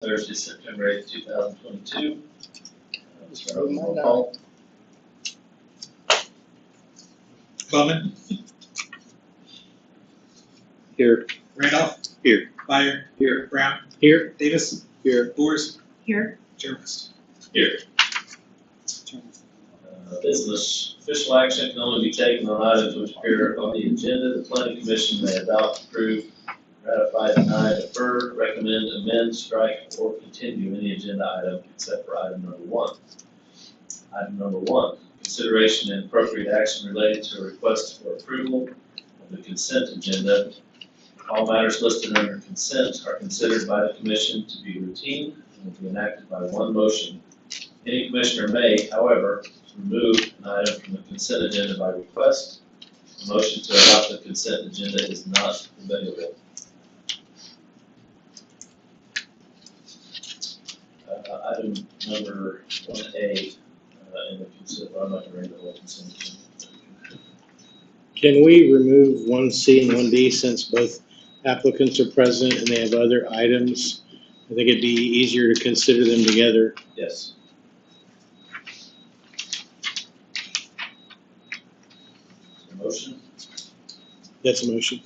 Thursday, September 8th, 2022. Roll call. Bowman, Here. Randolph. Here. Meyer. Here. Brown. Here. Davis. Here. Boers. Here. Jervis. Here. Business, official action can only be taken on items which appear on the agenda. The planning commission may adopt, approve, ratify, deny, defer, recommend, amend, strike, or continue any agenda item except for item number one. Item number one, consideration and appropriate action related to a request for approval of the consent agenda. All matters listed under consent are considered by the commission to be routine and will be enacted by one motion. Any commissioner may, however, remove an item from the consent agenda by request. A motion to adopt the consent agenda is not available. Item number 1A in the consent, I'm not going to read the whole consent agenda. Can we remove 1C and 1D since both applicants are present and they have other items? I think it'd be easier to consider them together. Yes. Motion? That's a motion.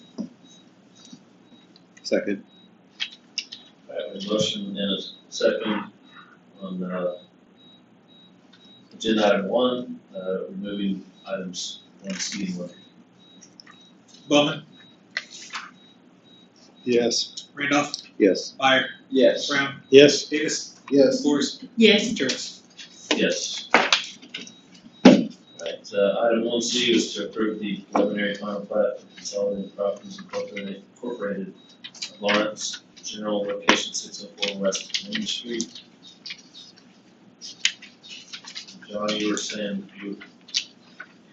Second. I have a motion and a second on agenda item 1, removing items 1C and 1. Bowman, Yes. Randolph. Yes. Meyer. Yes. Brown. Yes? Davis. Yes. Boers. Yes. Jervis. Yes. Right, item 1C is to approve the preliminary final plat for Consolidated Properties Incorporated of Lawrence, general location 604 West Main Street. John, you were saying you would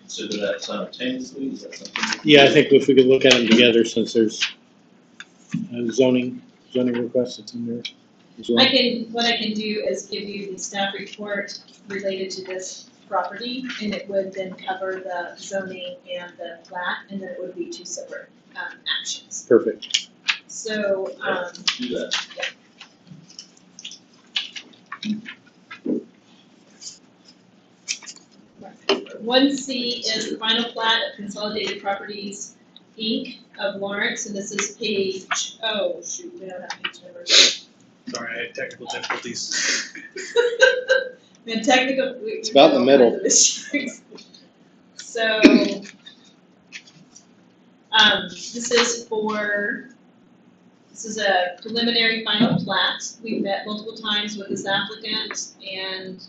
consider that simultaneously, is that something? Yeah, I think if we could look at them together since there's zoning requests that's in there as well. What I can do is give you the staff report related to this property, and it would then cover the zoning and the plat, and then it would be two separate actions. Perfect. So, Do that. 1C is the final plat of Consolidated Properties, Inc. of Lawrence, and this is page, oh, shoot, we don't have page numbers. Sorry, I had technical difficulties. And technical. It's about the middle. So, this is a preliminary final plat. We've met multiple times with this applicant, and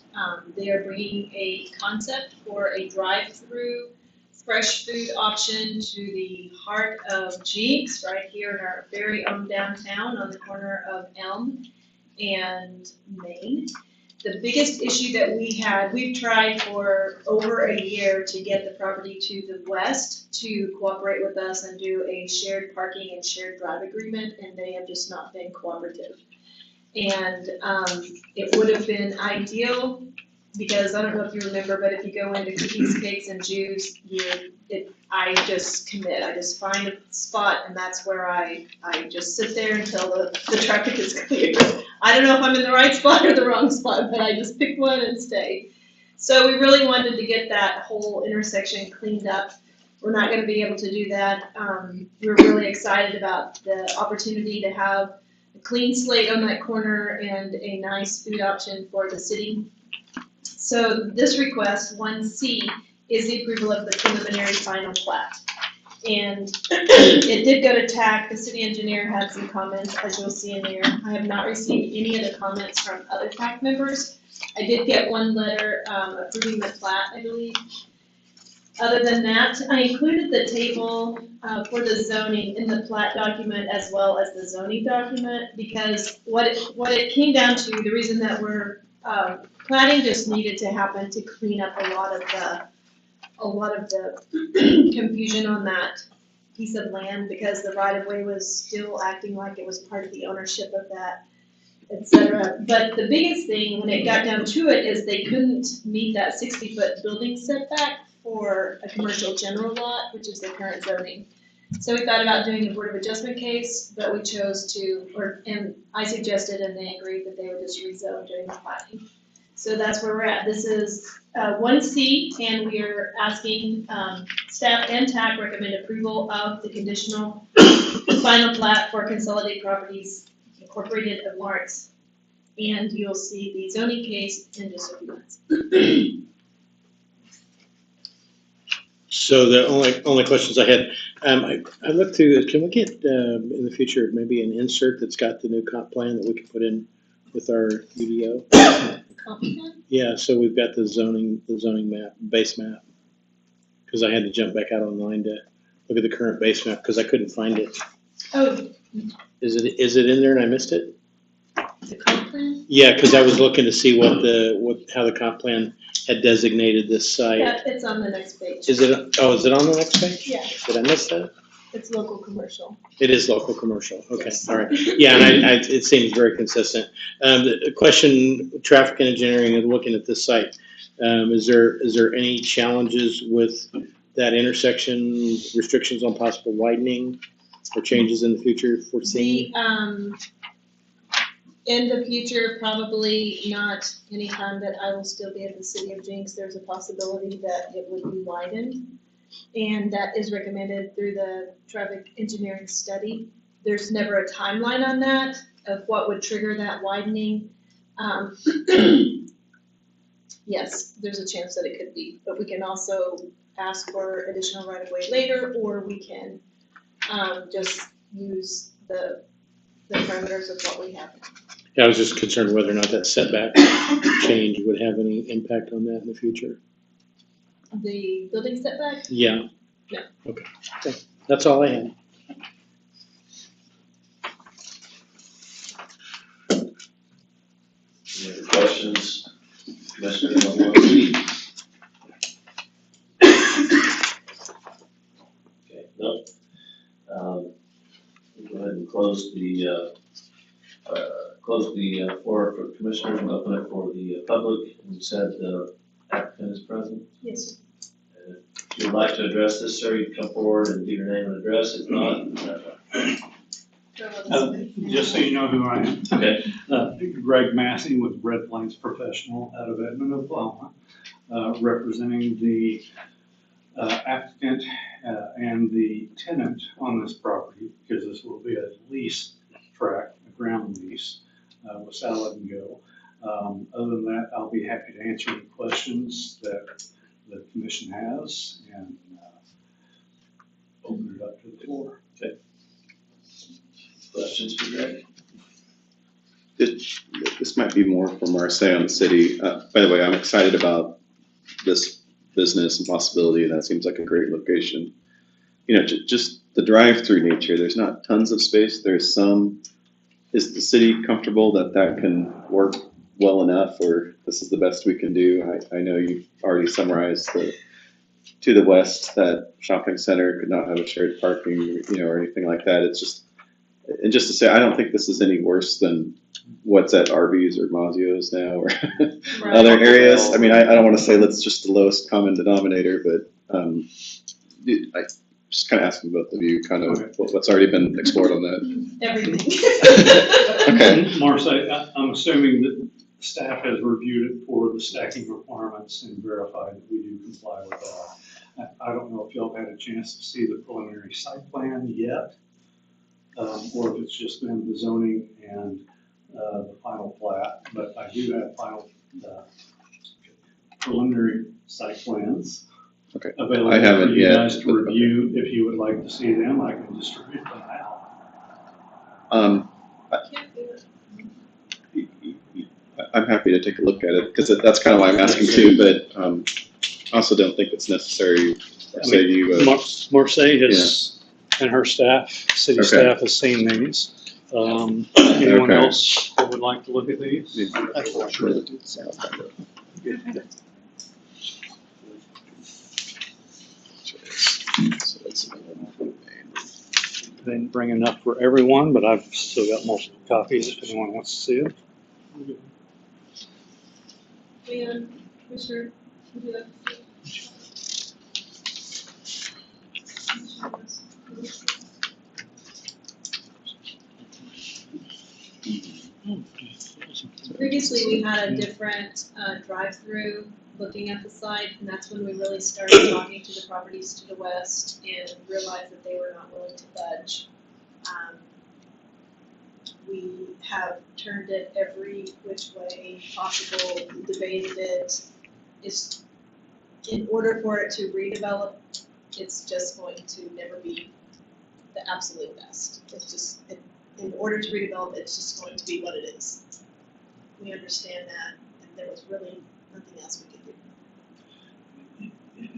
they are bringing a concept for a drive-through fresh food option to the heart of Jenks, right here in our very own downtown on the corner of Elm and Main. The biggest issue that we've tried for over a year to get the property to the west to cooperate with us and do a shared parking and shared drive agreement, and they have just not been cooperative. And it would have been ideal, because I don't know if you remember, but if you go into Cookies, Cakes, and Juice, I just commit. I just find a spot, and that's where I just sit there until the traffic is clear. I don't know if I'm in the right spot or the wrong spot, but I just pick one and stay. So we really wanted to get that whole intersection cleaned up. We're not going to be able to do that. We're really excited about the opportunity to have a clean slate on that corner and a nice food option for the city. So this request, 1C, is the approval of the preliminary final plat. And it did go to TAC. The city engineer had some comments, as you'll see in there. I have not received any of the comments from other TAC members. I did get one letter approving the plat, I believe. Other than that, I included the table for the zoning in the plat document as well as the zoning document, because what it came down to, the reason that we're platting just needed to happen to clean up a lot of the confusion on that piece of land, because the right-of-way was still acting like it was part of the ownership of that, etc. But the biggest thing when it got down to it is they couldn't meet that 60-foot building setback for a commercial general lot, which is the current zoning. So we thought about doing a Board of Adjustment case, but we chose to, and I suggested and they agreed that they would just rezone during the plating. So that's where we're at. This is 1C, and we are asking staff and TAC recommend approval of the conditional final plat for Consolidated Properties Incorporated of Lawrence. And you'll see the zoning case in just a few minutes. So the only questions I had, I looked through, can we get, in the future, maybe an insert that's got the new comp plan that we can put in with our UDO? Comp plan? Yeah, so we've got the zoning map, base map. Cause I had to jump back out online to look at the current base map, cause I couldn't find it. Oh, Is it in there and I missed it? the comp plan? Yeah, cause I was looking to see how the comp plan had designated this site. Yeah, it's on the next page. Is it on the next page? Yeah, Did I miss that? it's local commercial. It is local commercial, okay, Yes. all right. Yeah, and it seems very consistent. The question, traffic and engineering, and looking at this site, is there any challenges with that intersection, restrictions on possible widening or changes in the future foreseen? In the future, probably not anytime that I will still be in the city of Jenks, there's a possibility that it would be widened. And that is recommended through the traffic engineering study. There's never a timeline on that of what would trigger that widening. Yes, there's a chance that it could be, but we can also ask for additional right of way later, or we can just use the parameters of what we have. Yeah, I was just concerned whether or not that setback change would have any impact on that in the future. The building setback? Yeah. No. Okay, that's all I had. Any other questions? Commissioner on 1C? Okay, no. We'll go ahead and close the floor for commissioners and open it for the public. We said the applicant is present. Yes. If you'd like to address this, sir, you come forward and give your name and address. If not, Just so you know who I am. okay. Greg Massey with Red Plains Professional out of Edmond, Oklahoma, representing the applicant and the tenant on this property, because this will be a lease tract, a ground lease with Salad and Go. Other than that, I'll be happy to answer any questions that the commission has and open it up to the floor. Questions for Greg? This might be more for Marseille on the city. By the way, I'm excited about this business and possibility. That seems like a great location. You know, just the drive-through nature, there's not tons of space. There's some. Is the city comfortable that can work well enough, or this is the best we can do? I know you've already summarized to the west, that shopping center could not have a shared parking, or anything like that. It's just, and just to say, I don't think this is any worse than what's at Arby's or Mazio's now, or Right. other areas. I mean, I don't want to say that's just the lowest common denominator, but I just kind of asking both of you kind of what's already been explored on that. Everything. Okay. Marseille, I'm assuming that staff has reviewed it for the stacking requirements and verified that we do comply with that. I don't know if y'all had a chance to see the preliminary site plan yet, or if it's just been the zoning and the final plat, but I do have final preliminary site plans Okay. available I for haven't you yet, guys to but- review. If you would like to see them, I can distribute them out. I'm happy to take a look at it, because that's kind of why I'm asking too, but I also don't think it's necessary, or say to you, Marseille has, and her staff, city Okay. staff has seen these. Anyone Okay. else that would like to look at these? Didn't bring enough for everyone, but I've still got multiple copies if anyone wants to see them. And Commissioner, would you like to see? Previously, we had a different drive-through looking at the site, and that's when we really started talking to the properties to the west and realized that they were not willing to budge. We have turned it every which way possible, debated it. It's, in order for it to redevelop, it's just going to never be the absolute best. It's just, in order to redevelop, it's just going to be what it is. We understand that, and there was really nothing else we could do.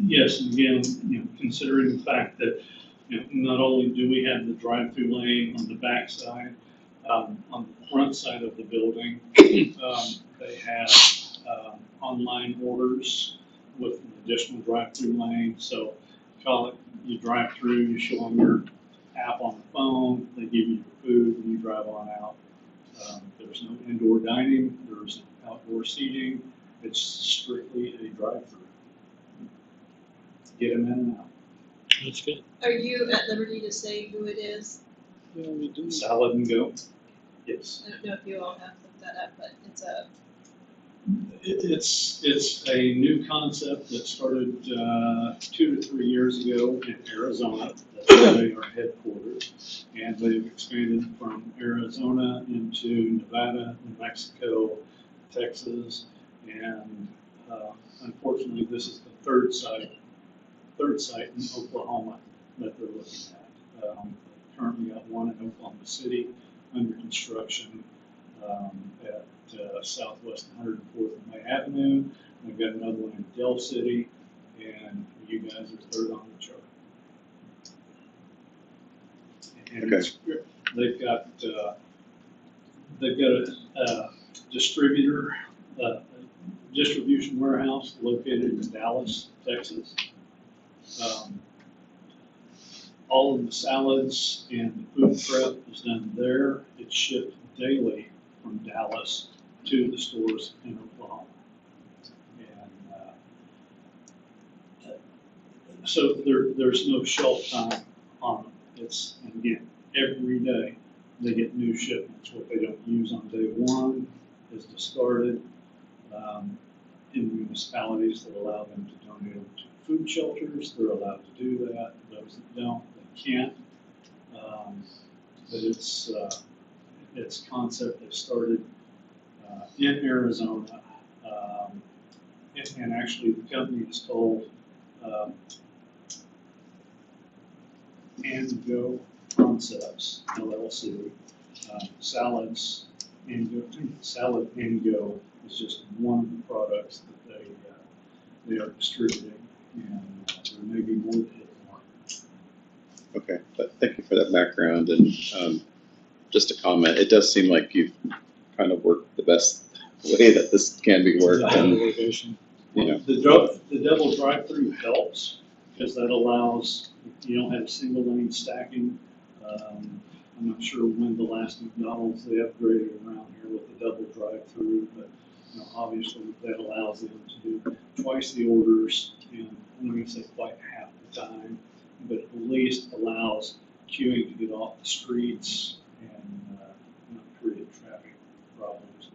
Yes, and again, considering the fact that, not only do we have the drive-through lane on the backside, on the front side of the building, they have, online orders with an additional drive-through lane, so call it, you drive through, you show them your app on the phone, they give you your food, and you drive on out. There's no indoor dining, there's no outdoor seating, it's strictly a drive-through. Get them in and out. That's good. Are you at liberty to say who it is? Yeah, we do. Salad and go. Yes. I don't know if you all have looked that up, but it's a, It's a new concept that started 2 to 3 years ago in Arizona. That's where they are headquartered. And they've expanded from Arizona into Nevada, New Mexico, Texas, and unfortunately, this is the third site in Oklahoma that they're looking at. Currently got one in Oklahoma City under construction at Southwest 104th and May Avenue. We've got another one in Del City, and you guys are third on the chart. And Okay. they've got a distributor, distribution warehouse located in Dallas, Texas. All of the salads and the food prep is done there. It's shipped daily from Dallas to the stores in Oklahoma. And so there's no shelf time on them. It's, and again, every day they get new shipments. What they don't use on day one is discarded. In municipalities that allow them to donate them to food shelters, they're allowed to do that. Those that don't, they can't. But it's concept that started in Arizona, and actually the company is called And Go Concepts LLC. Salad and Go is just one of the products that they are distributing, and there may be more to hit the market. Okay, but thank you for that background, and just a comment, it does seem like you've kind of worked the best way that this can be worked, and, you know. The double drive-through helps, because that allows, you don't have single lane stacking. I'm not sure when the last McDonald's they upgraded around here with the double drive-through, but obviously that allows them to do twice the orders in, I'm not gonna say quite half the time, but at least allows queuing to get off the streets and not create traffic problems,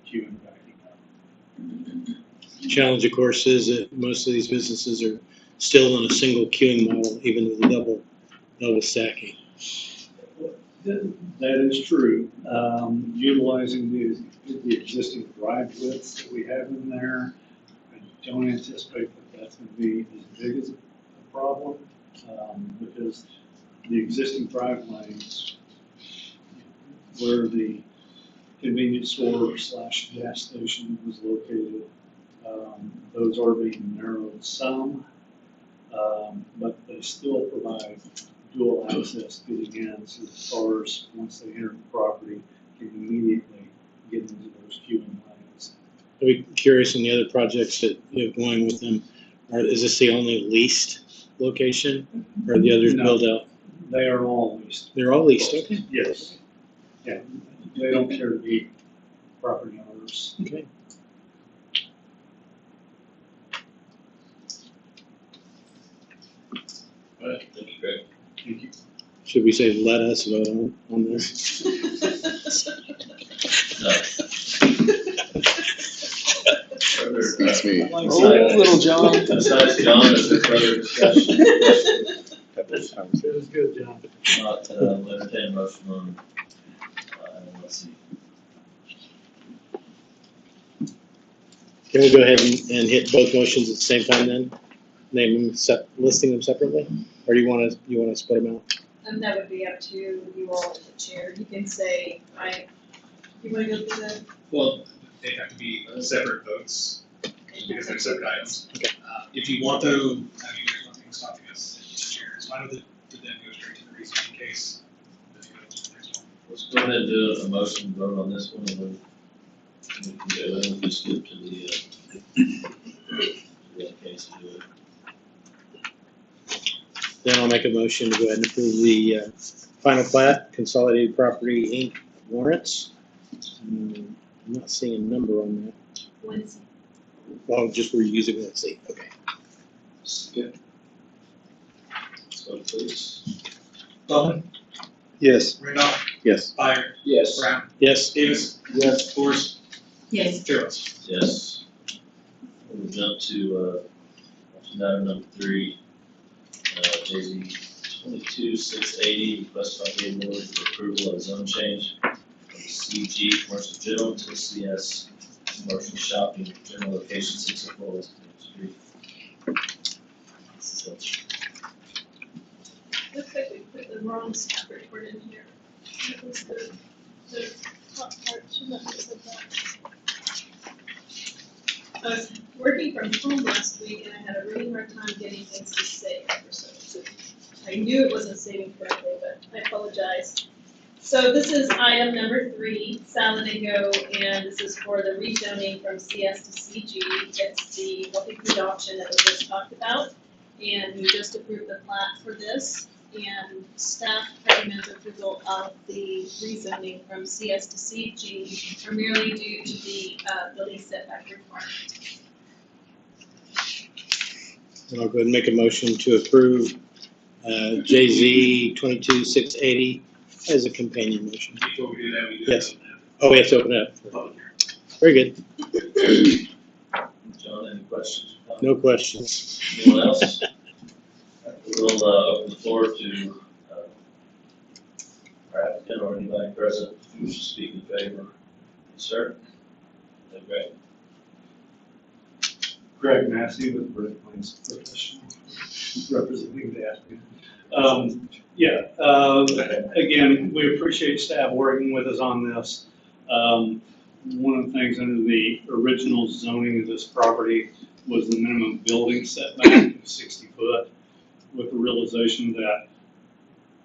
queuing backing up. Challenge, of course, is that most of these businesses are still on a single queuing model, even with the double stacking. That is true. Utilizing the existing drive widths that we have in there, I don't anticipate that that's going to be as big as a problem, because the existing drive lanes, where the convenience store / gas station was located, those are being narrowed some, but they still provide dual access getting in, so the cars, once they enter the property, can immediately get into those queuing lanes. I'd be curious in the other projects that you have going with them, is this the only leased location, or are the others No. built out? They are all leased. They're all leased, okay. Yes. Yeah, they don't care to be property owners. Okay. All right, thank you, Greg. Thank you. Should we say let us vote on this? No. Further, Excuse me. Like Oh, little John. Besides John, is there further discussion? It was good, John. Not, entertain a motion on, let's see. Can we go ahead and hit both motions at the same time then? Name them, listing them separately? Or do you wanna split them out? That would be up to you all as the chair. You can say, you wanna go through the, Well, they have to be separate votes because they're separate items. If you want to, I mean, there's nothing stopping us as chair. It's fine to then go straight to the reasoning case. Then you go to the next one. Let's go ahead and do a motion vote on this one, and then we can go ahead and just skip to the case and do it. Then I'll make a motion to go ahead and approve the final plat, Consolidated Property Inc. warrants. I'm not seeing a number on that. Wednesday. Oh, just we're using, let's see, okay. Skip. So please. Bowman, Yes. Randolph, Yes. Fire, Yes. Brown, Yes, Davis, Yes. Forrest, Yes. Gerald. Yes. We'll jump to, item number 3, JZ 22-680, request by the board for approval of zone change from CG Commercial General to CS Commercial Shopping General Location 604 West Main Street. Looks like we put the wrong staff report in here. That was the top part, should not have said that. I was working from home last week and I had a really hard time getting things to save for some. I knew it wasn't saving correctly, but I apologize. So this is item number 3, Salad and Go, and this is for the rezoning from CS to CG. It's the healthy food option that we just talked about. And we just approved the plat for this, and staff recommends approval of the rezoning from CS to CG primarily due to the building setback requirement. and I'll go ahead and make a motion to approve JZ 22-680 as a companion motion. Before we do that, we do Yes. have Oh, we have to open it a up. public hearing. Very good. John, any questions? No questions. Anyone else? We'll open the floor to our applicant or anybody present who wishes to speak in favor. Yes, sir. Okay. Greg Massey with Red Plains Professional, representing the applicant. Again, we appreciate staff working with us on this. One of the things under the original zoning of this property was the minimum building setback of 60 foot, with the realization that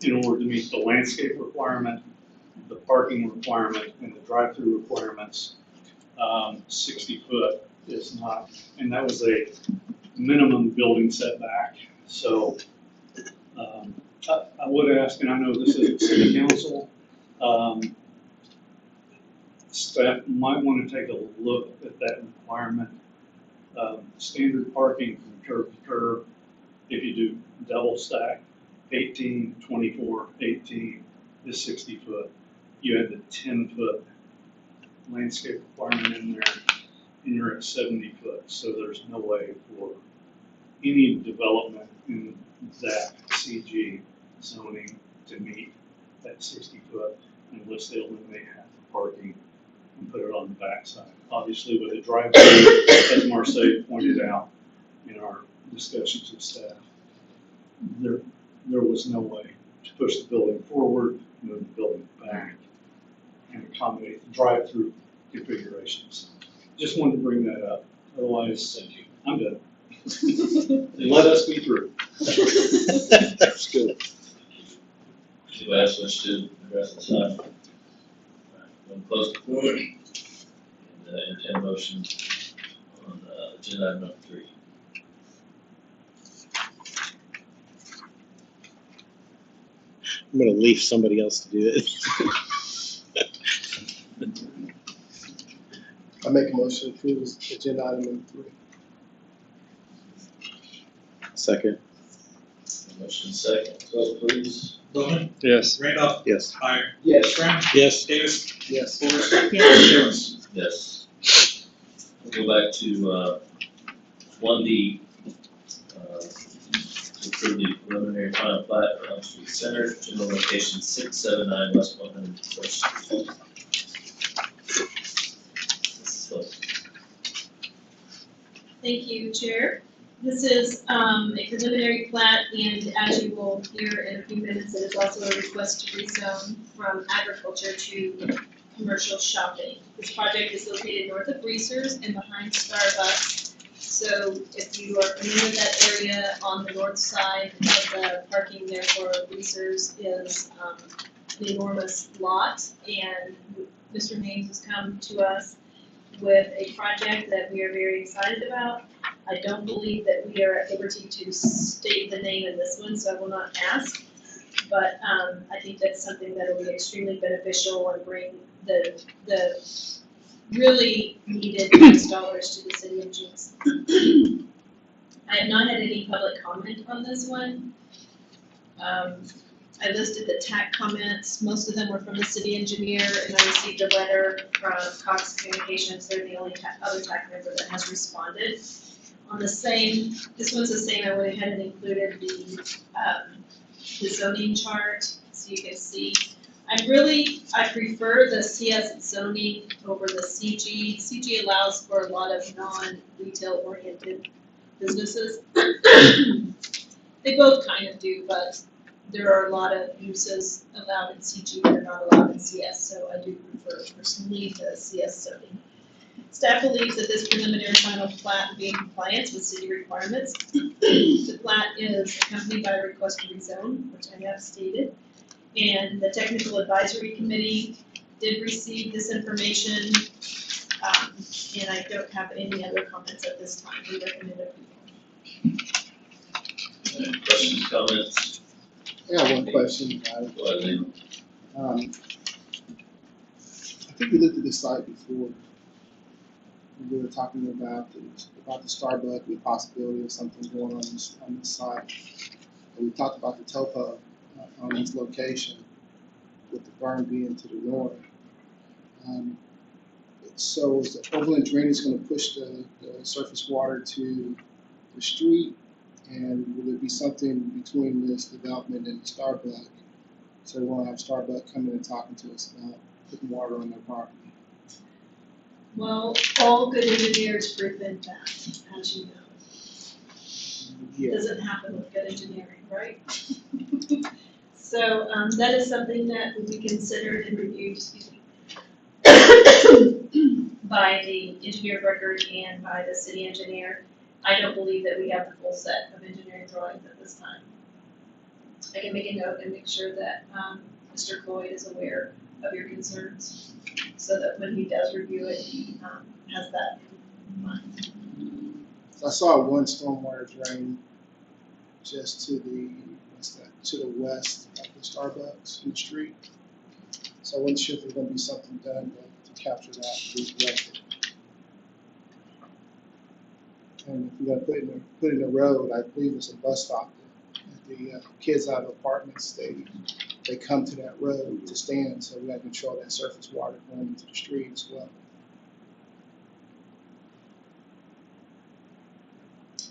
in order to meet the landscape requirement, the parking requirement, and the drive-through requirements, 60 foot is not, and that was a minimum building setback. So I would ask, and I know this isn't city council, staff might want to take a look at that requirement. Standard parking from curb to curb, if you do double stack, 18, 24, 18 is 60 foot. You had the 10 foot landscape requirement in there, and you're at 70 foot. So there's no way for any development in that CG zoning to meet that 60 foot unless they eliminate half the parking and put it on the backside. Obviously with a driveway, as Marseille pointed out in our discussions with staff, there was no way to push the building forward, move the building back, and accommodate the drive-through configurations. Just wanted to bring that up. Otherwise, thank you. I'm done. Let us be through. That's good. Anybody else wish to address this item? We'll close the floor and entertain a motion on agenda item number 3. I'm gonna leave somebody else to do it. I make a motion to approve agenda item number 3. Second. Motion second, vote please. Bowman, Yes. Randolph, Yes. Heyer, Yes. Brown, Yes. Davis, Yes. Ford, Yes. Jones. Yes. We'll go back to, 1D. To approve the preliminary final plat for Elm Street Center, general location 679 West 101st Street. Mrs. Hill. Thank you, Chair. This is a preliminary plat, and as you will hear in a few minutes, it is also a request to rezone from agriculture to commercial shopping. This project is located north of Reese's and behind Starbucks. So if you are familiar with that area, on the north side of the parking there for Reese's is an enormous lot, and Mr. Haynes has come to us with a project that we are very excited about. I don't believe that we are at liberty to state the name in this one, so I will not ask. But I think that's something that will be extremely beneficial and bring the really needed tax dollars to the city of Jenks. I have not had any public comment on this one. I listed the TAC comments, most of them were from the city engineer, and I received a letter from Cox Communications, they're the only other TAC member that has responded. On the same, this one's the same, I went ahead and included the zoning chart, so you can see. I prefer the CS zoning over the CG. CG allows for a lot of non-retail oriented businesses. They both kind of do, but there are a lot of uses allowed in CG that are not allowed in CS, so I do prefer personally the CS zoning. Staff believes that this preliminary final plat will be in compliance with city requirements. The plat is accompanied by a request to rezone, which I have stated. And the technical advisory committee did receive this information, and I don't have any other comments at this time. We recommend approval. Any questions, comments? I got one question. Go ahead, Lynn. I think we looked at this site before. We were talking about the Starbucks, the possibility of something going on this site. And we talked about the topo on this location with the burn being to the north. So is the overland drainage going to push the surface water to the street? And will there be something between this development and the Starbucks? So we want to have Starbucks coming and talking to us about putting water on their property. Well, all good engineers prevent that, as you know. It Yeah. doesn't happen with good engineering, right? So that is something that will be considered and reviewed, by the engineer of record and by the city engineer. I don't believe that we have the full set of engineering drawings at this time. I can make a note and make sure that Mr. Cloyd is aware of your concerns, so that when he does review it, he has that in mind. So I saw one stormwater drain just to the west of the Starbucks in the street. So I wasn't sure if there was going to be something done to capture that and redirect it. And if we're going to put in the road, I believe there's a bus stop there. The kids out of apartments, they come to that road to stand, so we got to control that surface water going into the street as well.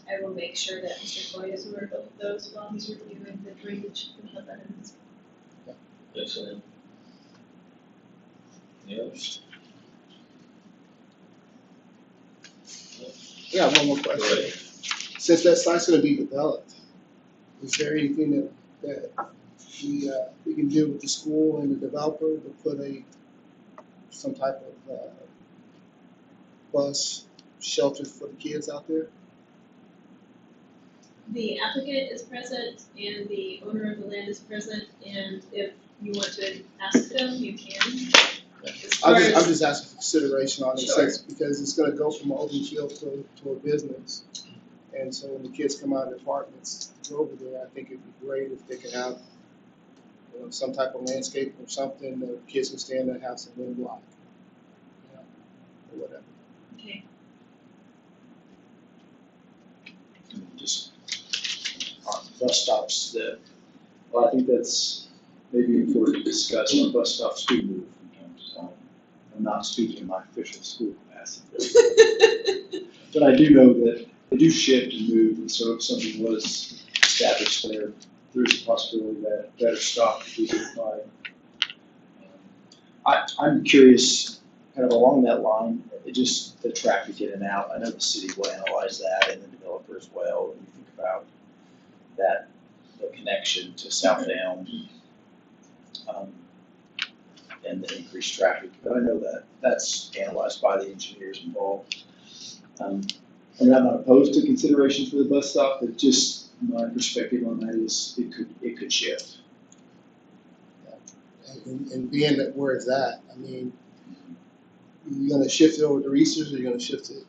I will make sure that Mr. Cloyd is aware of those while he's reviewing the drainage and have that in his. Excellent. Yes. Yeah, one more Go question. ahead. Since that site's going to be developed, is there anything that we can do with the school and the developer to put some type of bus shelter for the kids out there? The applicant is present and the owner of the land is present, and if you want to ask them, you can. As far I'm as- just asking for consideration on it, Sure. because it's going to go from an open field to a business. And so when the kids come out of the apartments to go over there, I think it'd be great if they could have some type of landscape or something that the kids can stand there and have some wind block, or whatever. Okay, Just bus stops that, well, I think that's maybe important to discuss. Our bus stops do move from time to time. I'm not speaking in my official school capacity. But I do know that they do shift and move, and so if something was established there, there's a possibility that a better stop could be supplied. I'm curious, kind of along that line, just the traffic in and out. I know the city will analyze that and the developer as well. When you think about that, the connection to South Elm, and the increased traffic. But I know that that's analyzed by the engineers involved. I mean, I'm not opposed to consideration for the bus stop, but just my perspective on that is it could shift. And being that where it's at, I mean, you're gonna shift it over to Reese's or you're gonna shift it,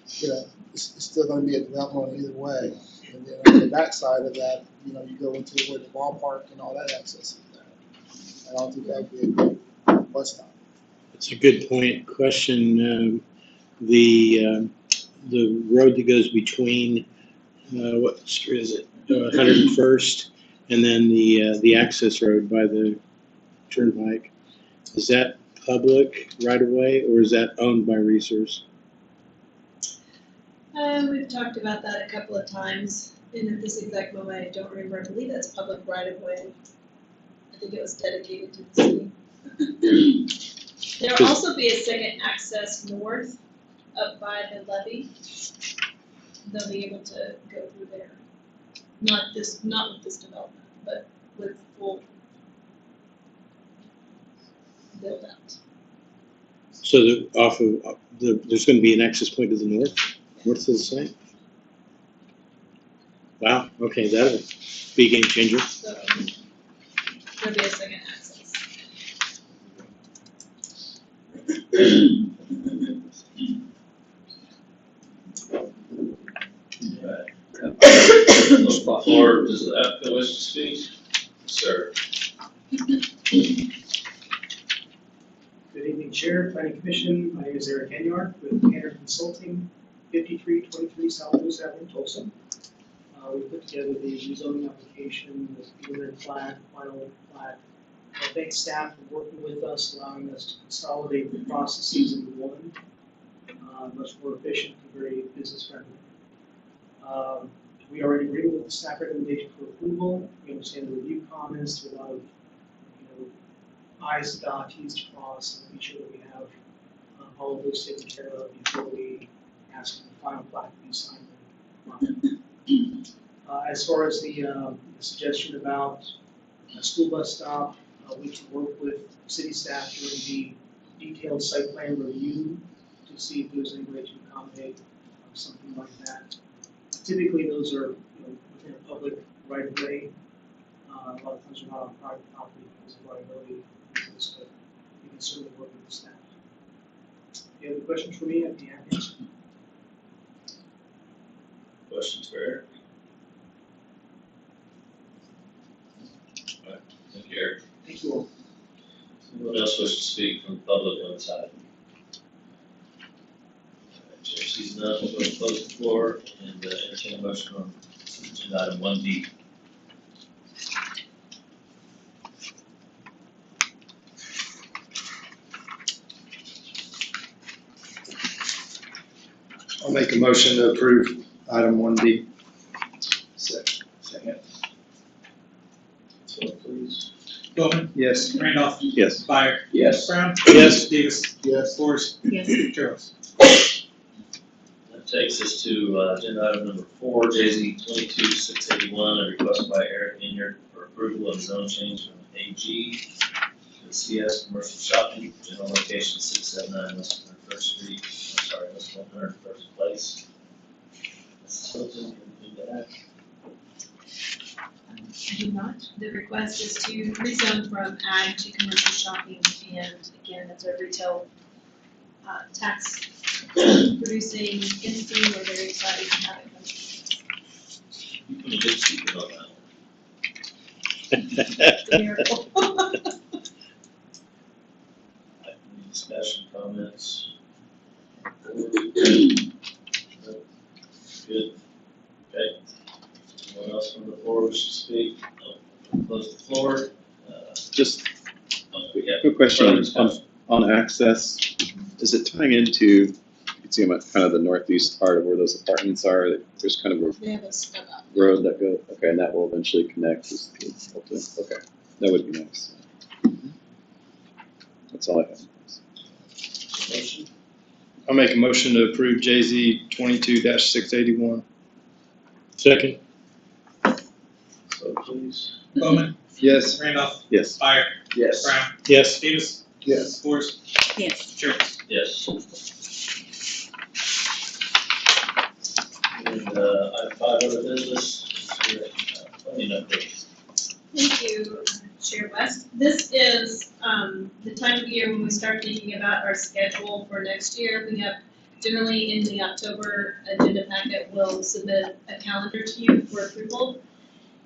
it's still gonna be a development either way. And then on the backside of that, you go into where the ballpark and all that access is at. I don't think that'd be a great bus stop. That's a good point. Question, the road that goes between, what street is it? 101st, and then the access road by the turnpike. Is that public right of way, or is that owned by Resource? We've talked about that a couple of times, and at this exact moment, I don't remember. I believe that's public right of way. I think it was dedicated to the city. There'll also be a second access north up by the levee. They'll be able to go through there. Not with this development, but with full build out. So there's going to be an access point to the north of the site? Wow, okay, that'll be a game changer. So there'll be a second access. Or does the applicant wish to speak? Sir. Good evening, Chair, Planning Commission. My name is Eric Enyart with Tanner Consulting, 5323 South Lewis Avenue, Tulsa. We put together the rezoning application, the preliminary plat, final plat. I thank staff for working with us, allowing us to consolidate the processes into one, much more efficient and very business friendly. We are in agreement with the staff recommendation for approval. We understand the review comments, to allow I's to dot, T's to cross, and make sure that we have all of those taken care of before we ask for the final plat to be signed. As far as the suggestion about a school bus stop, we can work with city staff during the detailed site plan review to see if there's any way to accommodate something like that. Typically, those are within a public right of way. A lot of times we're not on private property because of liability reasons, but we can certainly work with the staff. If you have any questions for me, I'd be happy to answer. Questions for Eric? All right, thank you, Eric. Thank you all. Anyone else wish to speak from the public on this item? Chair sees none, we'll go to close the floor and entertain a motion on agenda item 1D. I'll make a motion to approve item 1D. Second. So please. Bowman, Yes. Randolph, Yes. Byer, Yes. Brown, Yes. Davis, Yes. Forrest, Yes. Charles. That takes us to agenda item number 4, JZ 22-681, a request by Eric Enyart for approval of zone change from AG to CS Commercial Shopping, general location 679 West 101st Street, West 101st Place. Something you need to add? I do not. The request is to rezone from ag to commercial shopping, and again, it's a retail tax producing entity. We're very excited to have it come. You put a good secret on that. It's a miracle. Any discussion, comments? Good. Okay. Anyone else from the floor wish close the floor. Just Yeah. quick question Further discussion. on access. Is it tying into, you can see them at kind of the northeast part of where those apartments are? There's kind of They have a step up. a road that goes, okay, and that will eventually connect. Okay, that would be nice. That's all I have. Motion? I'll make a motion to approve JZ 22-681. Second? So please. Bowman, Yes. Randolph, Yes. Fire, Yes. Brown, Yes. Davis, Yes. Forrest, Yes. Jerks. Yes. And, item 5 other business, planning update. Thank you, Chair West. This is the time of year when we start thinking about our schedule for next year. We have generally in the October agenda packet, we'll submit a calendar to you for approval.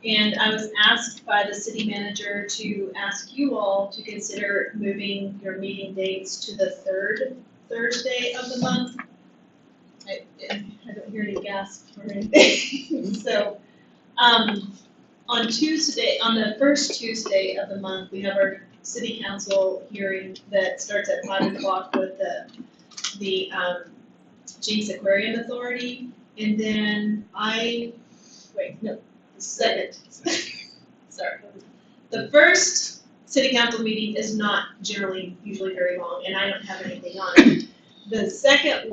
And I was asked by the city manager to ask you all to consider moving your meeting dates to the third Thursday of the month. I don't hear any gasps or anything. So, on the first Tuesday of the month, we have our city council hearing that starts at 5 o'clock with the Jenks Aquarium Authority. And then the second, sorry. The first city council meeting is not usually very long, and I don't have anything on it. The second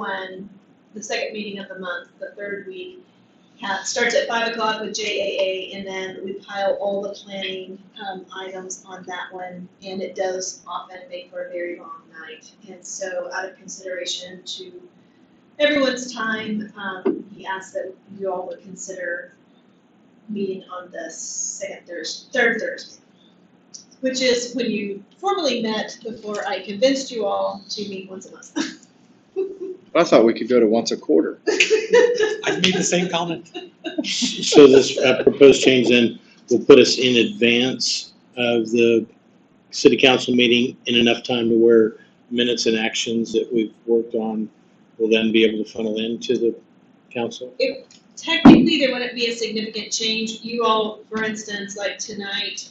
meeting of the month, the third week, starts at 5 o'clock with JAA, and then we pile all the planning items on that one, and it does often make for a very long night. And so out of consideration to everyone's time, he asked that you all would consider meeting on the third Thursday, which is when you formally met before I convinced you all to meet once a month. I thought we could go to once a quarter. I made the same comment. So this proposed change then will put us in advance of the city council meeting in enough time to where minutes and actions that we've worked on will then be able to funnel into the council? Technically, there wouldn't be a significant change. You all, for instance, like tonight,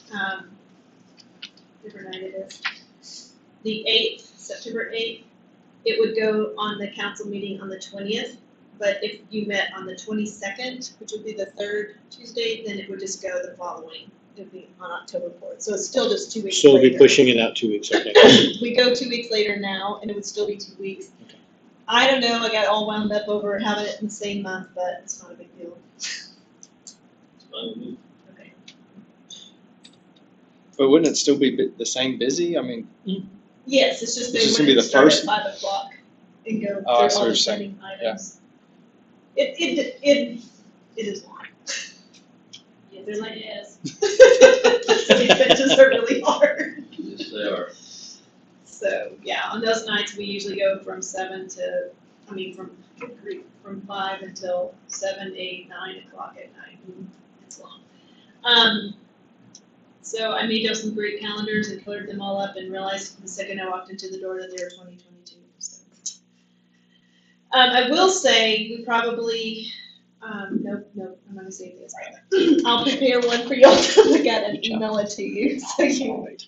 whatever night it is, the 8th, September 8th, it would go on the council meeting on the 20th. But if you met on the 22nd, which would be the third Tuesday, then it would just go the following. It would be on October 4th. So it's still just 2 weeks So later. we'll be pushing it out 2 weeks, okay. We go 2 weeks later now, and it would still be 2 weeks. I don't know, I got all wound up over having it in the same month, but it's not a big deal. It's fine with me. Okay. But wouldn't it still be the same busy? I mean, Yes, it's just they It's just gonna be wouldn't the start at first? 5 o'clock and go through Oh, I see all what the you're saying. spending items. It is long. Yeah, they're like, yes. City benches are really hard. Yes, they are. So, yeah, on those nights, we usually go from 5 until 7, 8, 9 o'clock at night. It's long. So I made those some great calendars and colored them all up and realized the second I walked into the door that they were 2022. So. I will say we probably, nope, I'm not gonna say this. I'll prepare one for y'all to look at and email it to you. So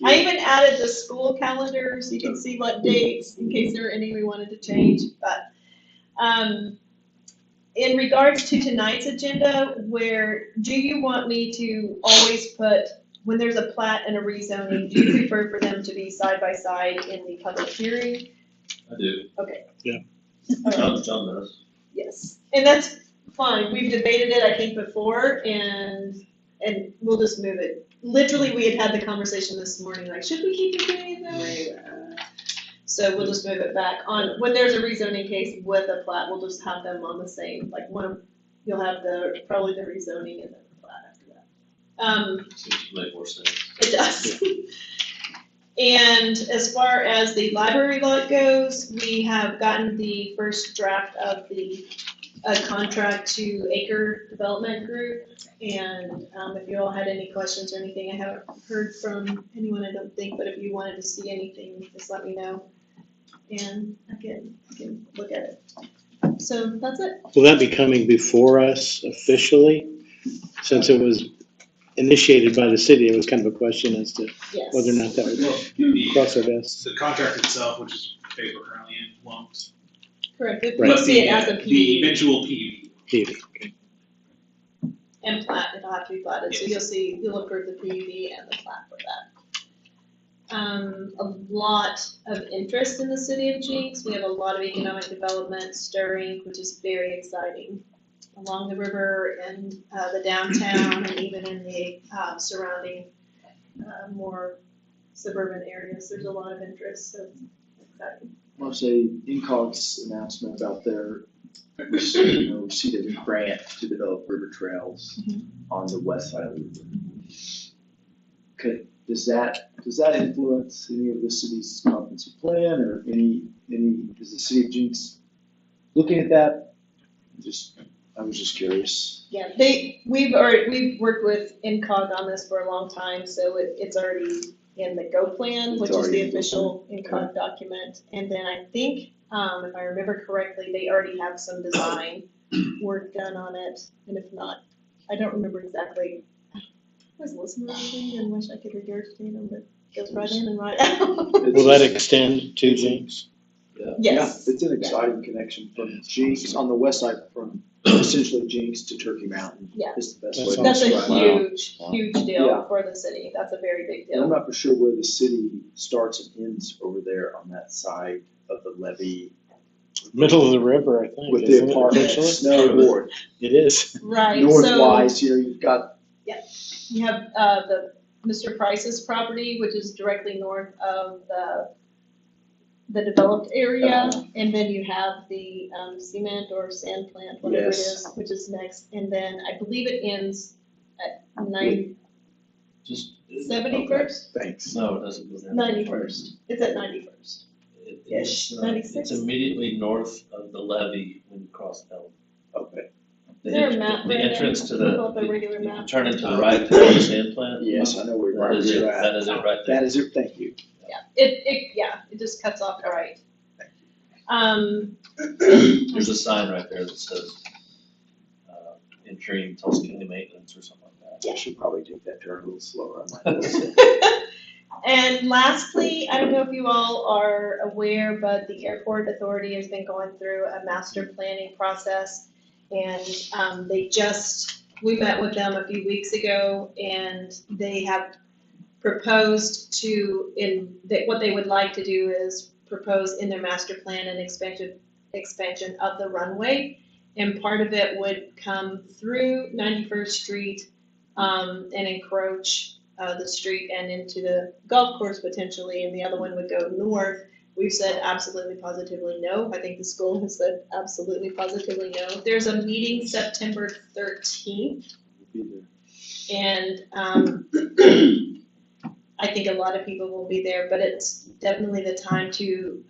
I even added the school calendar so you can see what dates in case there were any we wanted to change. But in regards to tonight's agenda, do you want me to always put, when there's a plat and a rezoning, do you prefer for them to be side by side in the public hearing? I do. Okay. Yeah. John does. Yes, and that's fine. We've debated it, I think, before, and we'll just move it. Literally, we had the conversation this morning, like, should we keep it doing it that way? So we'll just move it back. When there's a rezoning case with a plat, we'll just have them on the same, like, you'll have probably the rezoning and then the plat after that. Seems to make more sense. It does. And as far as the library lot goes, we have gotten the first draft of the contract to Acre Development Group. And if you all had any questions or anything, I haven't heard from anyone, I don't think, but if you wanted to see anything, just let me know. And I can look at it. So that's it. Will that be coming before us officially, since it was initiated by the city. It was kind of a question as to Yes. whether or not that would The, cross our desks. the contract itself, which is the phase we're currently in, won't. Correct. We Right. see it as a The PUD eventual PUD. Maybe. and plat, it'll have to be platted, so you'll approve the PUD and the plat for that. A lot of interest in the city of Jenks. We have a lot of economic development stirring, which is very exciting. Along the river and the downtown and even in the surrounding more suburban areas, there's a lot of interest, so it's exciting. I want to say INCOG's announcement about their, receipt of a grant to develop river trails on the west side of the river. Does that influence any of the city's comprehensive plan or is the city of Jenks looking at that? I was just curious. Yeah, we've worked with INCOG on this for a long time, so it's already in the GO plan, which is the official INCOG document. And then I think, if I remember correctly, they already have some design work done on it. And if not, I don't remember exactly. I was listening to everything and wish I could regurgitate them, but it goes right in and right out. Will that extend to Jenks? Yes. Yeah, it's an exciting connection from Jenks on the west side from essentially Jenks to Turkey Mountain. Yeah. Is the best That's way to That's a describe it. huge deal Yeah. for the city. That's a very big And I'm deal. not for sure where the city starts and ends over there on that side of the levee Middle of the river, I think. with isn't the it, apartments, officially? no north. It is. Right, so Northwise, you've got, you have the Mr. Price's property, which is directly north of the developed area. And then you have the cement or sand plant, whatever it Yes. is, which is next. And then I believe it ends at Just. 71st? thanks. No, it doesn't go there. 91st. It's at 91st. It's, 96? it's immediately north of the levee when you cross Elm. Okay. The Is there a en- map, The Brandon? entrance to Pull up a the, regular you map. turn into the right to the sand plant. Yes, I know where That is it, you're at. that is it right there. That is it, thank you. Yeah, it just cuts off right. There's a sign right there that says, entering Tulsa County Maintenance or something like that. I should probably take that turn a little slower on my list. And lastly, I don't know if you all are aware, but the airport authority has been going through a master planning process. And we met with them a few weeks ago and they have proposed what they would like to do is propose in their master plan an expansion of the runway. And part of it would come through 91st Street and encroach the street and into the golf course potentially, and the other one would go north. We've said absolutely positively no. I think the school has said absolutely positively no. There's a meeting September 13th, and I think a lot of people will be there, but it's definitely the time to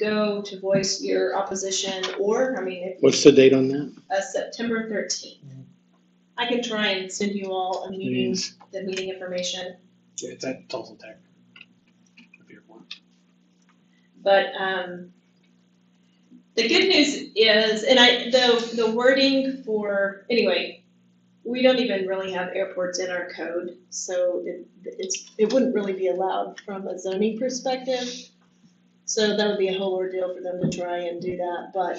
go, to voice your opposition, or, I mean, if What's the date on that? September 13th. I can try and send you all the meeting information, Yeah, it's at Tulsa Tech. If you're one. but, the good news is, and the wording for, anyway, we don't even really have airports in our code, so it wouldn't really be allowed from a zoning perspective. So that would be a whole ordeal for them to try and do that, but,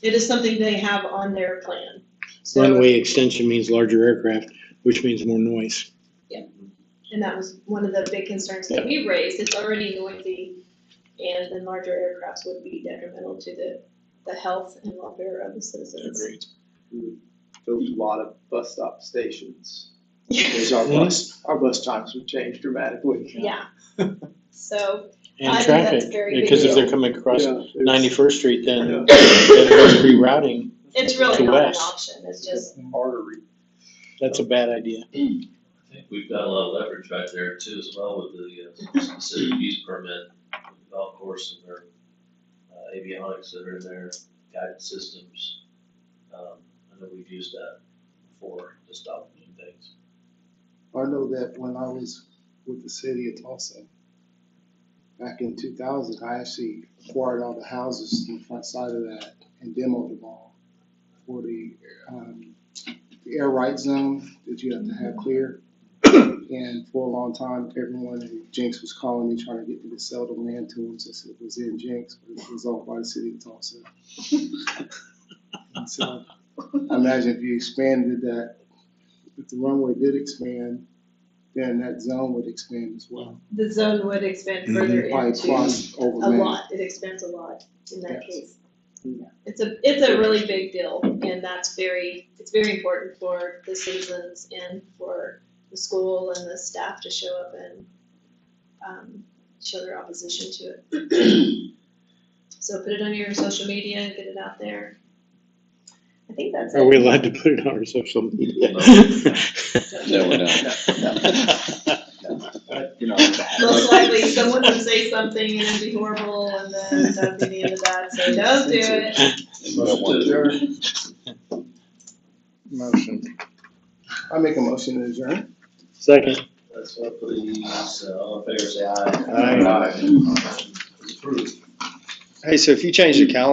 it is something they have on their plan. So, Runway extension means larger aircraft, which means more noise. and that was one of the big concerns that we raised. It's already noisy, and then larger aircrafts would be detrimental to the health and welfare of the citizens. Agreed. Built a lot of bus stop stations. Because our bus times would change dramatically. Yeah. So, And I think that's traffic, a very big because if they're deal. coming across Yeah, it's- 91st Street, then Yeah. there's rerouting. it's really To not an west. option, it's just, Artery. That's a bad idea. I think we've got a lot of leverage right there too as well with the specific use permit, with the golf course and their avionics that are in there, guided systems. I know we've used that before to stop doing things. I know that when I was with the city of Tulsa, back in 2000, I actually acquired all the houses in the front side of that and demoed them all for the the air right zone that you have to have clear. And for a long time, everyone in Jenks was calling me, trying to get me to sell the land to them since it was in Jenks, but it was owned by the city of Tulsa. And so I imagine if you expanded that, if the runway did expand, then that zone would expand as well. The zone would expand further Probably into cross over a Main. lot, it expands a lot in that Yes. case. It's a really big deal, and it's very important for the citizens and for the school and the staff to show up and show their opposition to it. So put it on your social media and get it out there. I think that's it. Are we allowed to put it on our social media? No, we're not. You know, Most likely, someone would say something and it'd be horrible, and then that'd be the end of that, so don't do it. Motion to adjourn. Motion. I make a motion to adjourn. Second. Let's vote please. All in favor, say aye. Aye. Motion is approved. Hey, so if you change the calendar